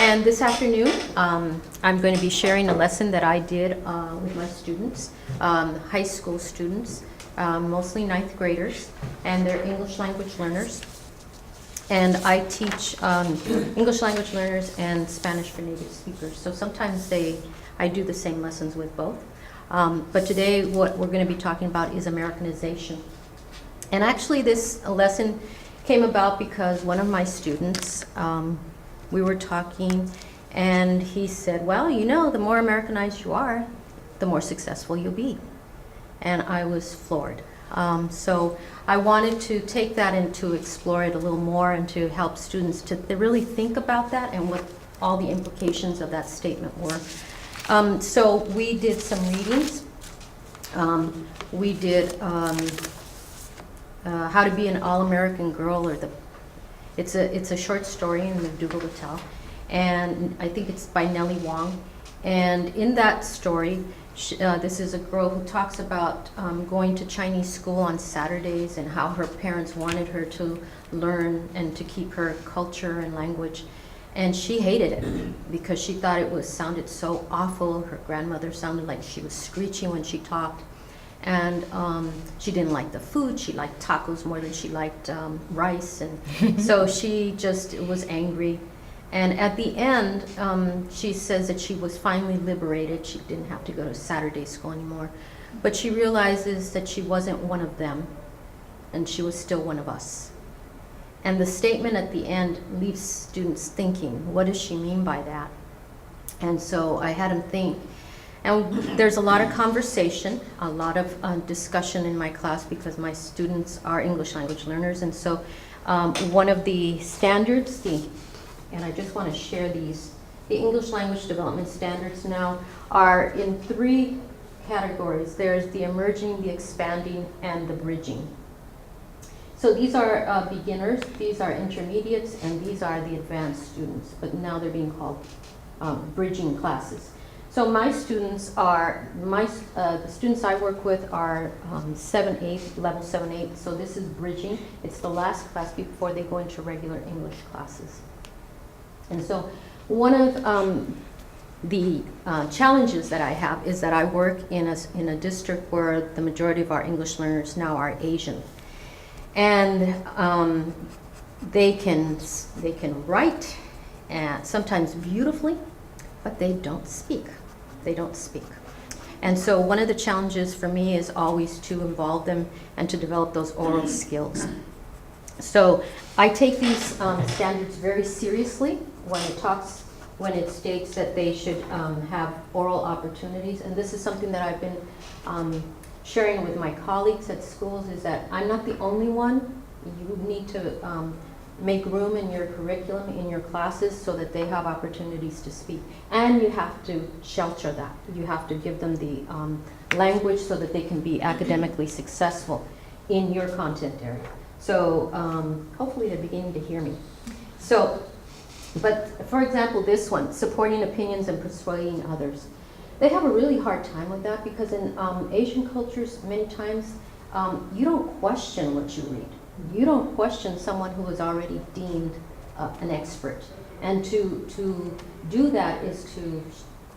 And this afternoon, I'm going to be sharing a lesson that I did with my students, high school students, mostly ninth graders, and they're English language learners. And I teach English language learners and Spanish for native speakers. So sometimes I do the same lessons with both. But today what we're going to be talking about is Americanization. And actually this lesson came about because one of my students, we were talking, and he said, well, you know, the more Americanized you are, the more successful you'll be. And I was floored. So I wanted to take that and to explore it a little more and to help students to really think about that and what all the implications of that statement were. So we did some readings. We did How to Be an All-American Girl, or it's a short story in McDougall to Tell, and I think it's by Nellie Wong. And in that story, this is a girl who talks about going to Chinese school on Saturdays and how her parents wanted her to learn and to keep her culture and language. And she hated it because she thought it sounded so awful. Her grandmother sounded like she was screeching when she talked. And she didn't like the food. She liked tacos more than she liked rice. And so she just was angry. And at the end, she says that she was finally liberated. She didn't have to go to Saturday school anymore. But she realizes that she wasn't one of them, and she was still one of us. And the statement at the end leaves students thinking, what does she mean by that? And so I had them think. And there's a lot of conversation, a lot of discussion in my class because my students are English language learners. And so one of the standards, and I just want to share these, the English language development standards now are in 3 categories. There's the emerging, the expanding, and the bridging. So these are beginners, these are intermediates, and these are the advanced students, but now they're being called bridging classes. So my students are, the students I work with are 7-8, level 7-8, so this is bridging. It's the last class before they go into regular English classes. And so one of the challenges that I have is that I work in a district where the majority of our English learners now are Asian. And they can write, sometimes beautifully, but they don't speak. They don't speak. And so one of the challenges for me is always to involve them and to develop those oral skills. So I take these standards very seriously when it states that they should have oral opportunities. And this is something that I've been sharing with my colleagues at schools, is that I'm not the only one. You need to make room in your curriculum, in your classes, so that they have opportunities to speak. And you have to shelter that. You have to give them the language so that they can be academically successful in your content area. So hopefully they're beginning to hear me. So, but for example, this one, supporting opinions and persuading others. They have a really hard time with that because in Asian cultures, many times, you don't question what you read. You don't question someone who is already deemed an expert. And to do that is to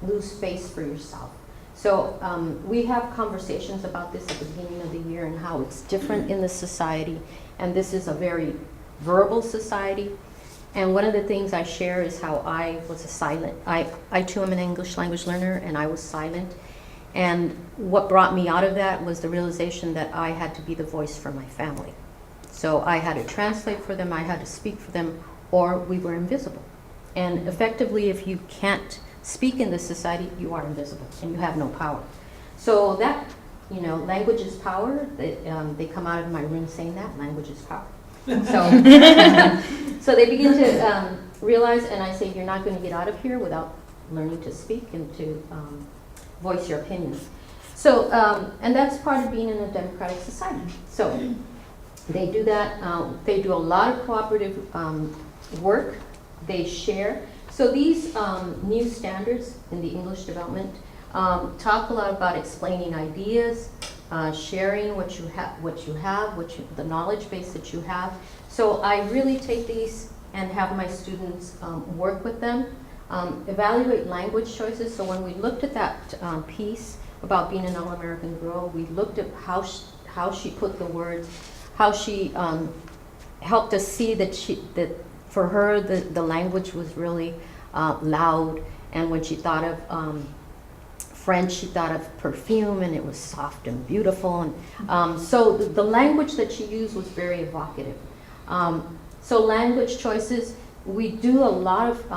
lose space for yourself. So we have conversations about this at the beginning of the year and how it's different in the society. And this is a very verbal society. And one of the things I share is how I was a silent. I too am an English language learner, and I was silent. And what brought me out of that was the realization that I had to be the voice for my family. So I had to translate for them, I had to speak for them, or we were invisible. And effectively, if you can't speak in this society, you are invisible and you have no power. So that, language is power. They come out of my room saying that, language is power. So they begin to realize, and I say, you're not going to get out of here without learning to speak and to voice your opinions. So, and that's part of being in a democratic society. So they do that. They do a lot of cooperative work. They share. So these new standards in the English development talk a lot about explaining ideas, sharing what you have, the knowledge base that you have. So I really take these and have my students work with them. Evaluate language choices. So when we looked at that piece about being an All-American girl, we looked at how she put the words, how she helped us see that for her the language was really loud, and when she thought of French, she thought of perfume, and it was soft and beautiful. And so the language that she used was very evocative. So language choices, we do a lot of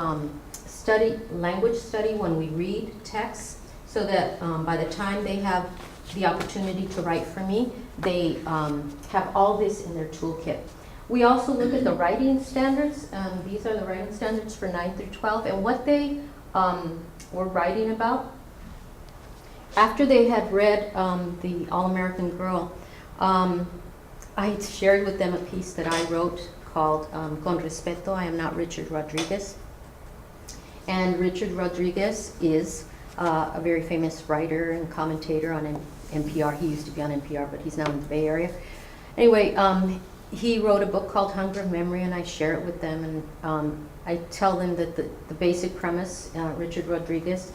language study when we read texts, so that by the time they have the opportunity to write for me, they have all this in their toolkit. We also look at the writing standards. These are the writing standards for 9 through 12, and what they were writing about. After they had read the All-American Girl, I shared with them a piece that I wrote called Con Respeto, I Am Not Richard Rodriguez. And Richard Rodriguez is a very famous writer and commentator on NPR. He used to be on NPR, but he's now in the Bay Area. Anyway, he wrote a book called Hunger of Memory, and I share it with them. And I tell them that the basic premise, Richard Rodriguez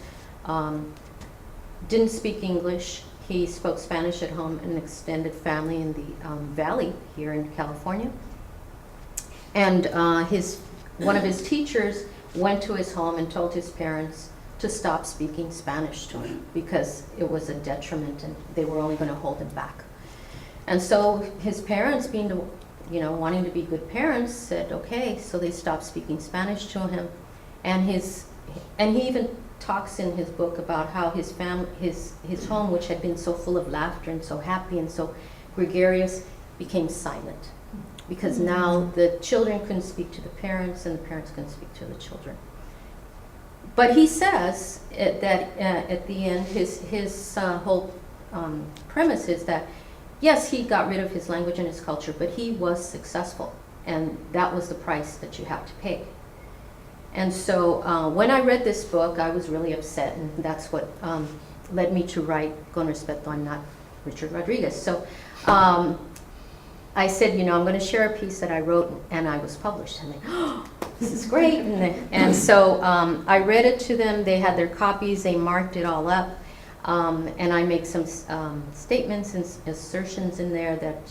didn't speak English. He spoke Spanish at home, an extended family in the Valley here in California. And one of his teachers went to his home and told his parents to stop speaking Spanish to him because it was a detriment and they were only going to hold him back. And so his parents, wanting to be good parents, said okay. So they stopped speaking Spanish to him, and he even talks in his book about how his home, which had been so full of laughter and so happy and so gregarious, became silent. Because now the children couldn't speak to the parents and the parents couldn't speak to the children. But he says that at the end, his whole premise is that, yes, he got rid of his language and his culture, but he was successful. And that was the price that you have to pay. And so when I read this book, I was really upset, and that's what led me to write Con Respeto, I'm Not Richard Rodriguez. So I said, I'm going to share a piece that I wrote, and I was published. And they, oh, this is great. And so I read it to them. They had their copies. They marked it all up. And I make some statements and assertions in there that,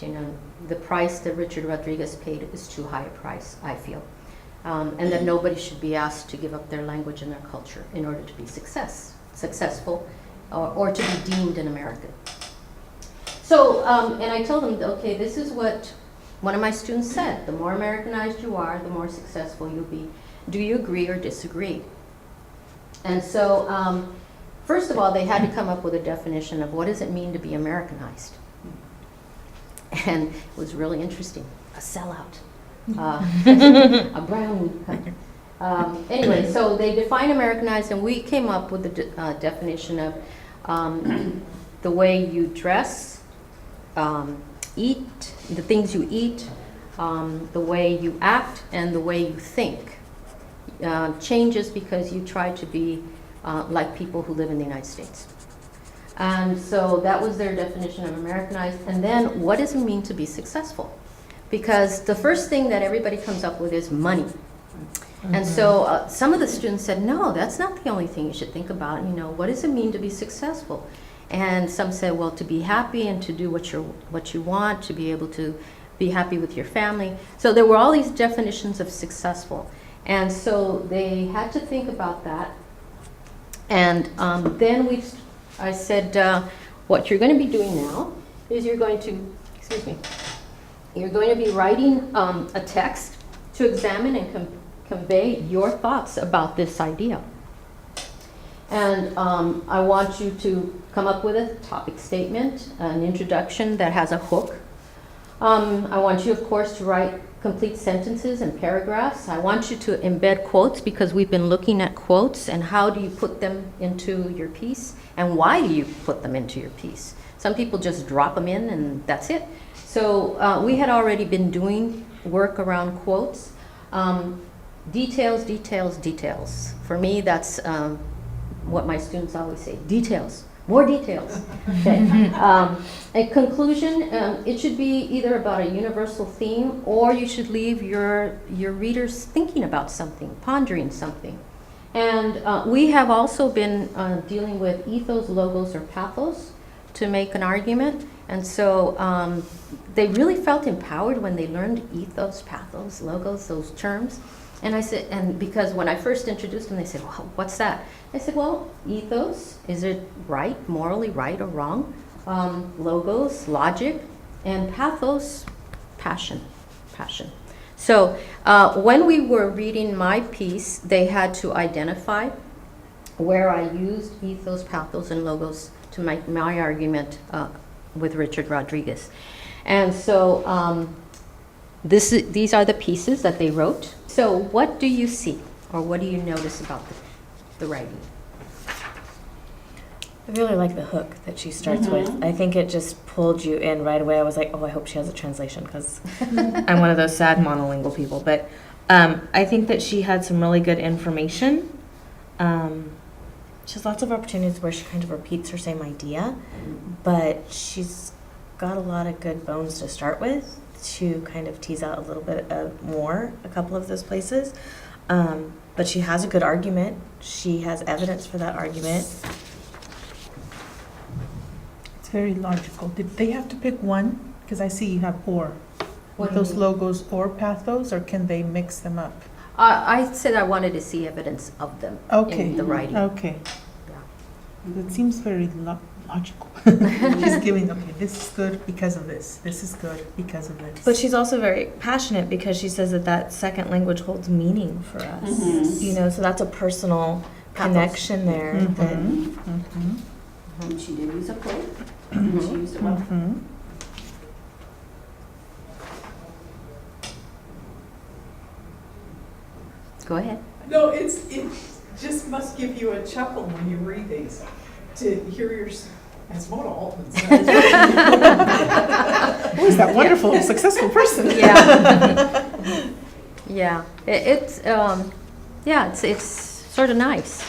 the price that Richard Rodriguez paid is too high a price, I feel. And that nobody should be asked to give up their language and their culture in order to be successful or to be deemed an American. So, and I told them, okay, this is what one of my students said. The more Americanized you are, the more successful you'll be. Do you agree or disagree? And so, first of all, they had to come up with a definition of what does it mean to be Americanized. And it was really interesting. A sellout. A brownie. Anyway, so they define Americanized, and we came up with the definition of the way you dress, eat, the things you eat, the way you act, and the way you think. Changes because you try to be like people who live in the United States. And so that was their definition of Americanized. And then what does it mean to be successful? Because the first thing that everybody comes up with is money. Mm-hmm. And so some of the students said, no, that's not the only thing you should think about. What does it mean to be successful? And some said, well, to be happy and to do what you want, to be able to be happy with your family. So there were all these definitions of successful. And so they had to think about that. And then I said, what you're going to be doing now is you're going to be writing a text to examine and convey your thoughts about this idea. And I want you to come up with a topic statement, an introduction that has a hook. I want you, of course, to write complete sentences and paragraphs. I want you to embed quotes, because we've been looking at quotes and how do you put them into your piece and why do you put them into your piece. Some people just drop them in and that's it. So we had already been doing work around quotes. Details, details, details. For me, that's what my students always say, details, more details. Okay. A conclusion, it should be either about a universal theme, or you should leave your readers thinking about something, pondering something. And we have also been dealing with ethos, logos, or pathos to make an argument. And so they really felt empowered when they learned ethos, pathos, logos, those terms. And I said, and because when I first introduced them, they said, well, what's that? I said, well, ethos, is it right, morally right or wrong? Logos, logic, and pathos, passion. So when we were reading my piece, they had to identify where I used ethos, pathos, and logos to make my argument with Richard Rodriguez. And so these are the pieces that they wrote. So what do you see, or what do you notice about the writing? I really like the hook that she starts with. I think it just pulled you in right away. I was like, oh, I hope she has a translation, because I'm one of those sad monolingual people. But I think that she had some really good information. She has lots of opportunities where she kind of repeats her same idea, but she's got a lot of good bones to start with to kind of tease out a little bit more, a couple of those places. But she has a good argument. She has evidence for that argument. It's very logical. Did they have to pick one? Because I see you have or. What With do you those mean? logos or pathos, or can they mix them up? I said I wanted to see evidence of them Okay. in the writing. Okay. Yeah. It seems very logical. She's giving, okay, this is good because of this. This is good because of this. But she's also very passionate because she says that that second language holds meaning for us. Mhm. You know, so that's a personal Pathos. connection there. That And she did use a quote. And she used it well. Go ahead. No, it just must give you a chuckle when you read these, to hear your, as Mona Altman says. Who is that wonderful, successful person? Yeah. Yeah. It's sort of nice.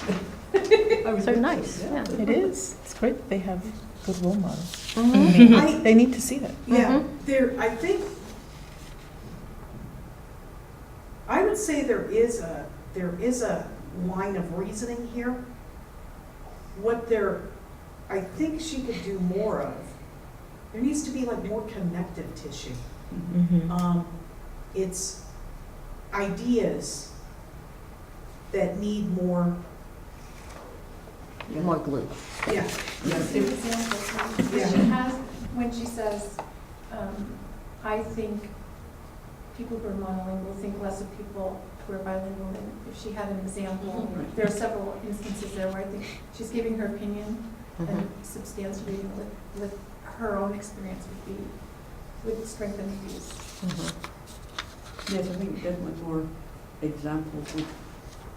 Sort of nice. Yeah. It is. It's great. They have good role models. Mhm. They need to see that. Yeah, I would say there is a line of reasoning here. I think she could do more of, there needs to be like more connective tissue. It's ideas that need more, More glue. yeah. Two examples. Yeah. She has, when she says, I think people who are monolingual think less of people who are bilingual, and if she had an example, there are several instances there where I think she's giving her opinion and substantiating with her own experience would strengthen the piece. Yes, I think definitely more examples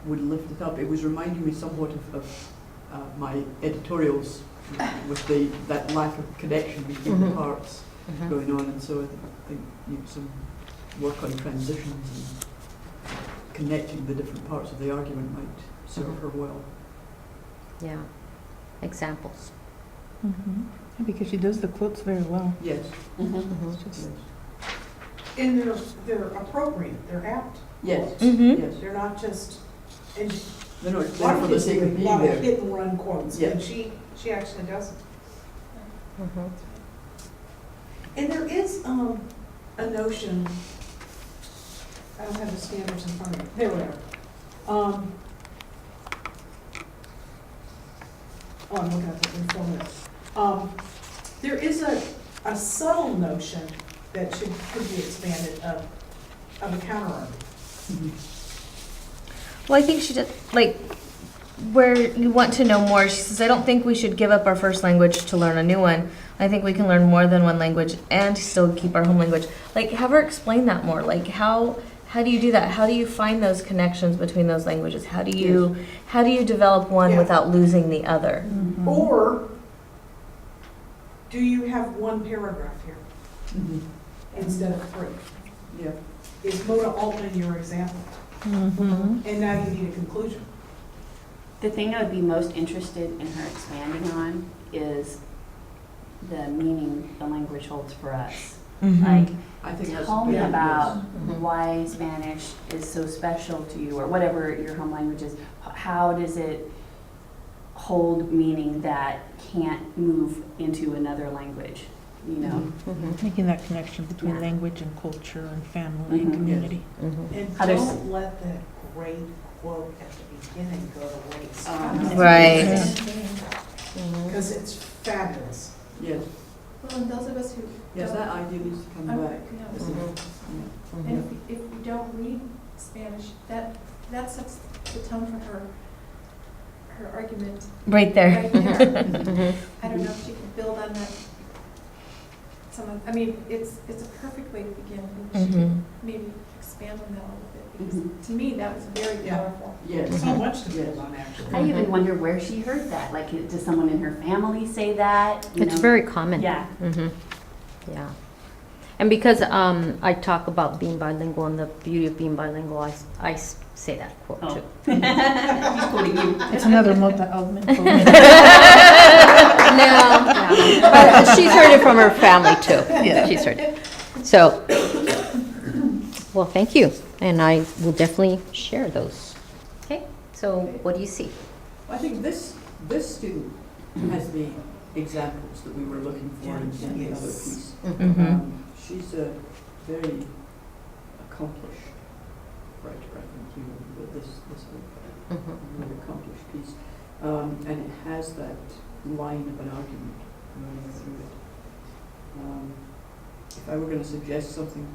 would lift it up. It was reminding me somewhat of my editorials with that lack of connection between the parts going on, and so I think some work on transitions and connecting the different parts of the argument might serve her well. Yeah. Examples. Because she does the quotes very well. Yes. It's just, And they're appropriate, they're apt. Yes. Mhm. Yes. They're not just, and They're not a lot there for of the kids sake do of a being lot of there. hit and run quotes, Yeah. but she actually doesn't. Mhm. And there is a notion, I don't have the standards in front of me, there we are. I'm looking at the informative. There is a subtle notion that could be expanded of a counter argument. Well, I think she did, like, where you want to know more, she says, I don't think we should give up our first language to learn a new one. I think we can learn more than one language and still keep our home language. Like, have her explain that more. Like, how do you do that? How do you find those connections between those languages? How do you develop one Yeah. without losing the other? Or do you have one paragraph here instead of three? Yeah. Is Mona Altman your example? And now you need a conclusion. The thing I would be most interested in her expanding on is the meaning the language holds for us. Like, I think that's. tell me yeah, about Mhm. why Spanish is so special to you, or whatever your home language is. How does it hold meaning that can't move into another language, you know? Mhm. Making that connection between Yeah. language and culture and family and Mhm. community. Mhm. And How there's- don't let that great quote at the beginning go to waste. Right. Mhm. Because it's fabulous. Yes, Well, and those of us who yes, don't, that idea needs to come I'm- back. yeah. This is- Mhm. yeah. And if we don't read Spanish, that sets the tone for her argument Right there. right there. Mhm. I don't know if she can build on that. I mean, it's a perfect way to begin, and she Mhm. could maybe expand on that a little bit, because to me, that was very Yeah. powerful. Yes. So much to build on, actually. I even wonder where she heard that. Like, does someone in her family say that? You It's know? very common. Yeah. Mhm. Yeah. And because I talk about being bilingual and the beauty of being bilingual, I say that quote Oh. too. He's quoting you. It's another multi-element. No, but she's heard it from her family too. Yeah. She's heard it. So, well, thank you, and I will definitely share those. Okay, so what do you see? I think this student has the examples that we were looking for in the other piece. Mhm. She's a very accomplished writer, I think, you know, with this Mhm. very accomplished piece. And it has that line of an argument running through it. If I were going to suggest something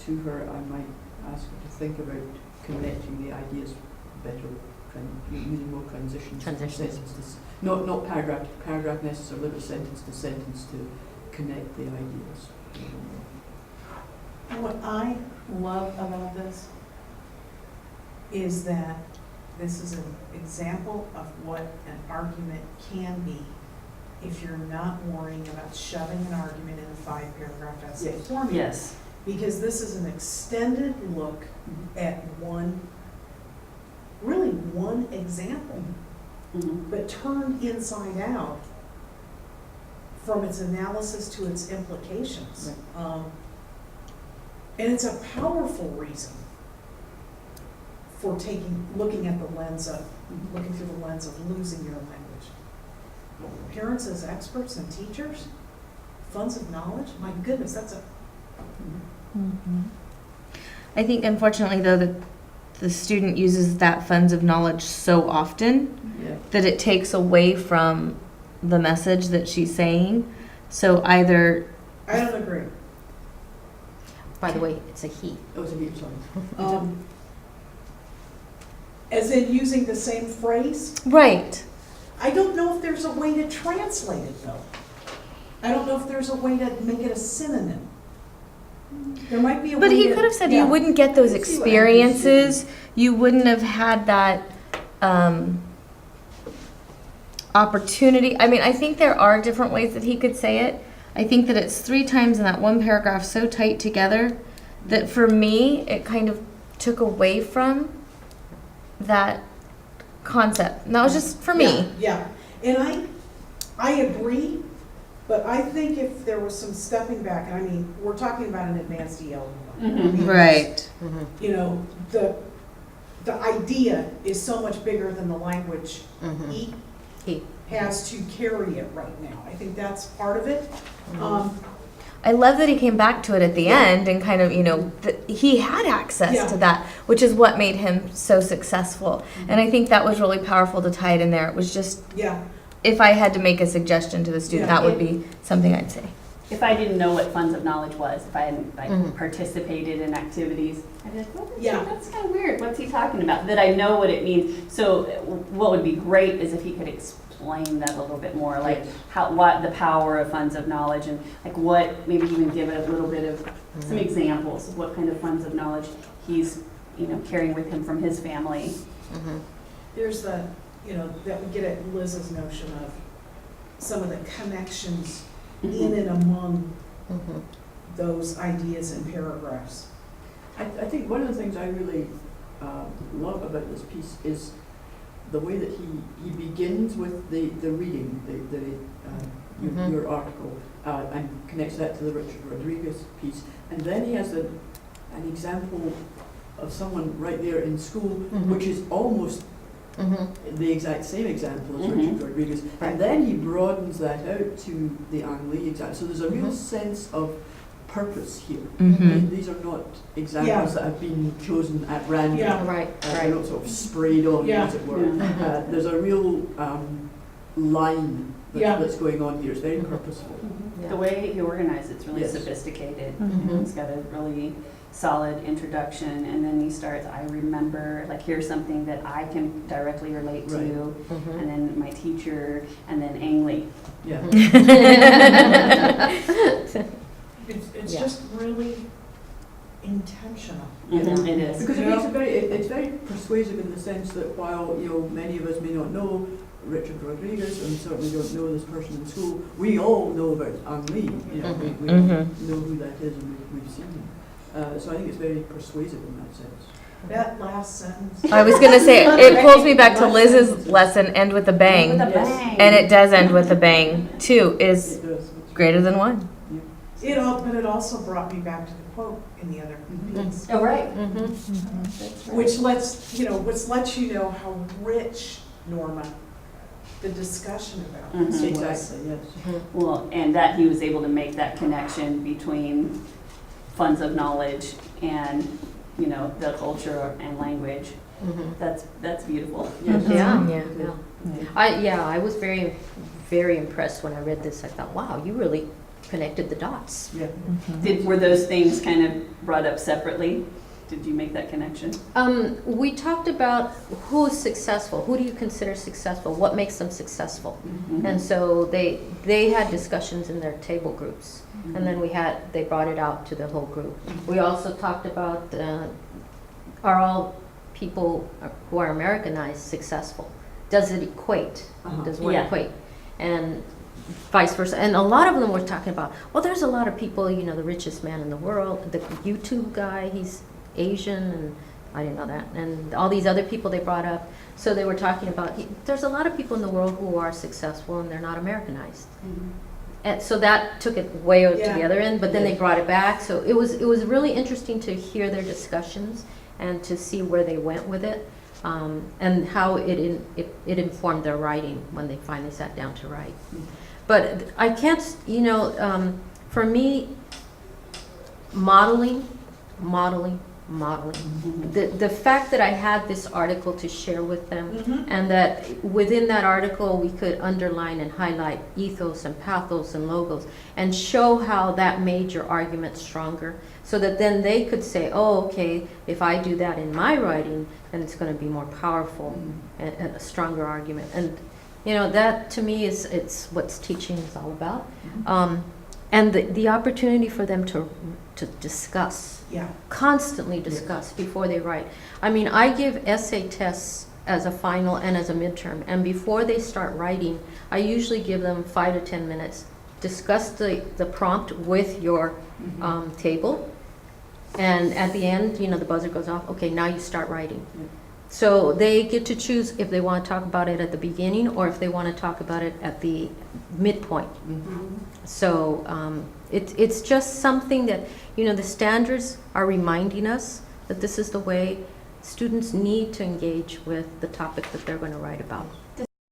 to her, I might ask her to think about connecting the ideas better, using more transitions. from Transitions. sentence to not paragraph to paragraph necessarily, but sentence to sentence to connect the ideas. What I love about this is that this is an example of what an argument can be if you're not worrying about shoving an argument in a 5-paragraph essay Yes. format. Yes. Because this is an extended look at really one example, Mhm. but turned inside out from its analysis to its implications. And it's a powerful reason for looking at the lens of, looking through the lens of losing your language. Parents as experts and teachers, funds of knowledge, my goodness, that's a, Mhm. I think unfortunately though that the student uses that funds of knowledge so often Yeah. that it takes away from the message that she's saying. So either I don't agree. By the way, it's a he. Oh, it's a heap, sorry. As in using the same phrase, right. I don't know if there's a way to translate it though. I don't know if there's a way to make it a synonym. There might be a way But he to- could have said yeah. you wouldn't get those I see what Andrew's experiences. You wouldn't have had that opportunity. I mean, I think there are different ways that he could say it. I think that it's 3 times in that one paragraph so tight together that for me, it kind of took away from that concept. And that was just for me. Yeah, and I agree, but I think if there was some stepping back, and I mean, we're talking about an advanced EL. Mhm. Right. Mhm. You know, the idea is so much bigger than the language Mhm. he has to carry it right now. I think that's part of it. Mhm. I love that he came back to it at the end and kind of, you know, he had access Yeah. to that, which is what made him so successful. And I think that was really powerful to tie it in there. It was just, Yeah, if I had to make a suggestion to the student, Yeah. that would be something I'd say. If I didn't know what funds of knowledge was, if I hadn't Mhm. participated in activities, I'd be like, Yeah. that's kind of weird. What's he talking about? That I know what it means. So what would be great is if he could explain that a little bit more, like what the power of funds of knowledge, and like what, maybe even give a little bit of some examples of what kind of funds of knowledge he's, carrying with him from his family. Mhm. there's that we get at Liz's notion of some of the connections in and among Mhm. those ideas and paragraphs. I think one of the things I really love about this piece is the way that he begins with the reading, Mhm. your article, and connects that to the Richard Rodriguez piece. And then he has an example of someone right there in school, Mhm. which is almost Mhm. the exact same example as Mhm. Richard Rodriguez. Right. And then he broadens that out to the Ang Lee example. So there's a real Mhm. sense of purpose here. Mhm. These are not examples that have been chosen at random. Yeah. Right, They're right. not sort of sprayed on, Yeah. as it were. Yeah. Mhm. There's a real line Yeah. that's going on here. It's very Mhm. purposeful. Yeah. The way he organized it's really Yes. sophisticated. Mhm. He's got a really solid introduction, and then he starts, I remember, like, here's something that I can directly relate to, Right. Mhm. and then my teacher, and then Ang Lee. Yeah. It's Yeah. just really intentional. Mhm, It is. Because it Yeah. makes it's very persuasive in the sense that while, many of us may not know Richard Rodriguez and certainly don't know this person in school, we all know about Ang Lee. We Mhm. know who that is and we've seen him. So I think it's very persuasive in that sense. That last sentence. I was gonna say, it pulls me back to Liz's lesson, end with a bang. With a Yes. bang. And it does end with a bang. Two is It does. greater than one. But it also brought me back to the quote in the other Mhm. piece. Oh, right. Mhm. That's right. Which lets you know how rich, Norma, the discussion about this Mhm. was. Exactly, yes. Mhm. Well, and that he was able to make that connection between funds of knowledge and, the culture and language. Mhm. That's beautiful. Yes. Yeah, Yeah. yeah. I was very, very impressed when I read this. I thought, wow, you really connected the dots. Yeah. Were those things kind of brought up separately? Did you make that connection? We talked about who's successful. Who do you consider successful? What makes them successful? Mhm. And so they had discussions in their table groups, and then they brought it out to the whole group. We also talked about are all people who are Americanized successful? Does it equate? Uh-huh. Does one Yeah. equate? And vice versa. And a lot of them were talking about, well, there's a lot of people, the richest man in the world, the YouTube guy, he's Asian, and I didn't know that, and all these other people they brought up. So they were talking about, there's a lot of people in the world who are successful and they're not Americanized. Mhm. And so that took it way out to the Yeah. other end, but then they Yes. brought it back. So it was really interesting to hear their discussions and to see where they went with it, and how it informed their writing when they finally sat down to write. But I can't, for me, modeling. Mhm. The fact that I had this article to share with them, Mhm. and that within that article we could underline and highlight ethos and pathos and logos and show how that made your argument stronger, so that then they could say, oh, okay, if I do that in my writing, then it's going to be more powerful and a stronger argument. And that to me it's what teaching is all about, and the opportunity for them to discuss. Yeah. Constantly discuss before they write. I mean, I give essay tests as a final and as a midterm, and before they start writing, I usually give them 5 to 10 minutes. Discuss the prompt with your table, and at the end, the buzzer goes off. Okay, now you start writing. Yeah. So they get to choose if they want to talk about it at the beginning or if they want to talk about it at the midpoint. So it's just something that, the standards are reminding us that this is the way students need to engage with the topic that they're going to write about.